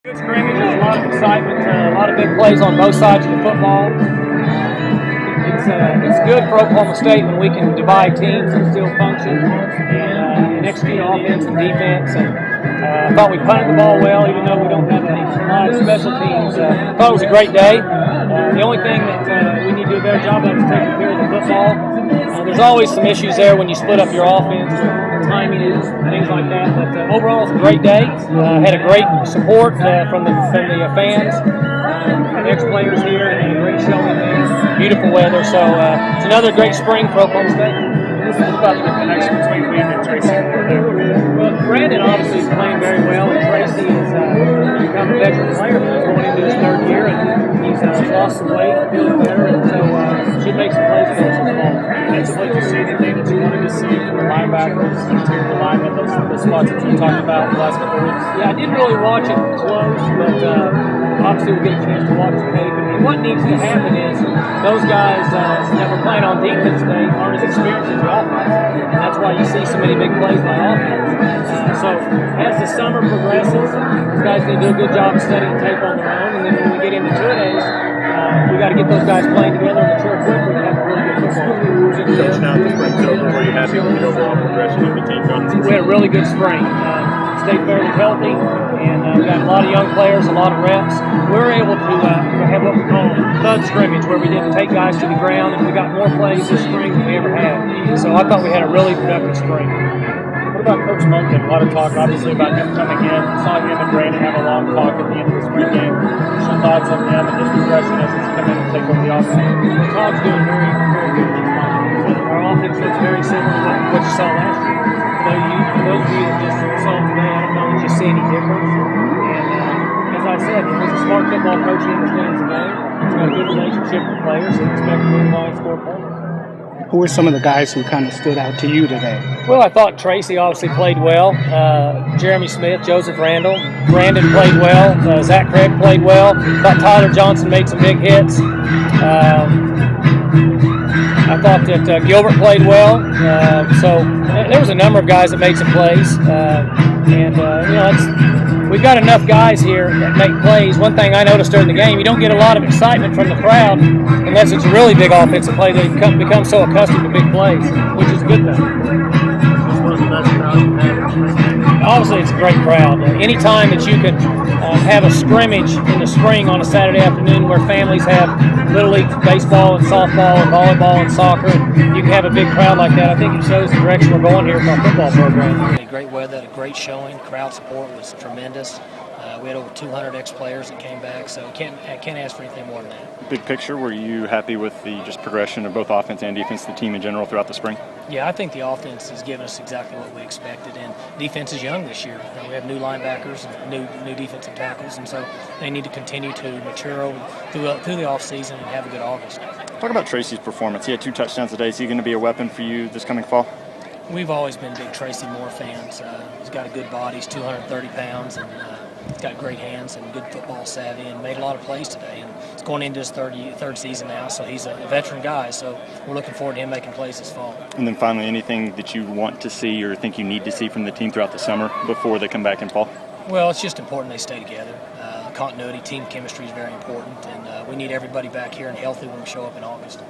Good scrimmages, a lot of excitement, a lot of big plays on both sides of the football. It's good for Oklahoma State when we can divide teams and still function and execute offense and defense. And I thought we punted the ball well, even though we don't have a lot of special teams. I thought it was a great day. The only thing that we need to do a better job of is taking care of the football. There's always some issues there when you split up your offense, timing and things like that. But overall, it's a great day. Had a great support from the fans, and ex-players here, and had a great showing there. Beautiful weather, so it's another great spring for Oklahoma State. What about the connection between Brandon and Tracy? Well, Brandon obviously is playing very well, and Tracy has become a veteran player. He's going into his third year, and he's lost some weight, feeling better, and so should make some plays for us as well. Defensively, did you see anything that you wanted to see from the linebackers, interior linemen, those spots that you talked about the last couple of weeks? Yeah, I didn't really watch it close, but obviously we'll get a chance to watch the tape. And what needs to happen is those guys that were playing on defense today aren't as experienced as the offense. And that's why you see so many big plays by offense. So as the summer progresses, these guys need to do a good job of studying tape on their own. And then when we get into two-a-days, we got to get those guys playing together and mature quickly and have a really good football team. Coach, now the spring's over. Were you happy with the overall progression of the team throughout the season? We had a really good spring. Stayed fairly healthy, and we got a lot of young players, a lot of reps. We were able to have what we call thud scrimmage, where we didn't take guys to the ground, and we got more plays this spring than we ever had. So I thought we had a really productive spring. What about Coach Monken? A lot of talk, obviously, about him coming in. Saw him and Brandon have a long talk at the end of the spring game. Some thoughts on him and his progression as he's come in and take over the offense? Todd's doing very, very good. Our offense looks very similar to what you saw last year. Those of you that just saw him today, I don't know that you see any difference. And as I said, he's a smart football coach. He understands the game. He's got a good relationship with the players, so we expect to move on and score points. Who were some of the guys who kind of stood out to you today? Well, I thought Tracy obviously played well. Jeremy Smith, Joseph Randall, Brandon played well. Zach Craig played well. Thought Tyler Johnson made some big hits. I thought that Gilbert played well. So there was a number of guys that made some plays. We've got enough guys here that make plays. One thing I noticed during the game, you don't get a lot of excitement from the crowd unless it's a really big offensive play. They become so accustomed to big plays, which is a good thing. It's one of the best crowds you've had in the spring game. Obviously, it's a great crowd. Anytime that you can have a scrimmage in the spring on a Saturday afternoon where families have Little League baseball and softball and volleyball and soccer, and you can have a big crowd like that, I think it shows the direction we're going here for our football program. Great weather, a great showing. Crowd support was tremendous. We had over 200 ex-players that came back, so can't ask for anything more than that. Big picture, were you happy with the just progression of both offense and defense, the team in general throughout the spring? Yeah, I think the offense has given us exactly what we expected, and defense is young this year. We have new linebackers and new defensive tackles, and so they need to continue to mature through the offseason and have a good August. Talk about Tracy's performance. He had 2 touchdowns today. Is he going to be a weapon for you this coming fall? We've always been big Tracy Moore fans. He's got a good body. He's 230 pounds, and he's got great hands and good football savvy, and made a lot of plays today. And he's going into his third season now, so he's a veteran guy. So we're looking forward to him making plays this fall. And then finally, anything that you want to see or think you need to see from the team throughout the summer before they come back in fall? Well, it's just important they stay together. Continuity, team chemistry is very important, and we need everybody back here and healthy when we show up in August.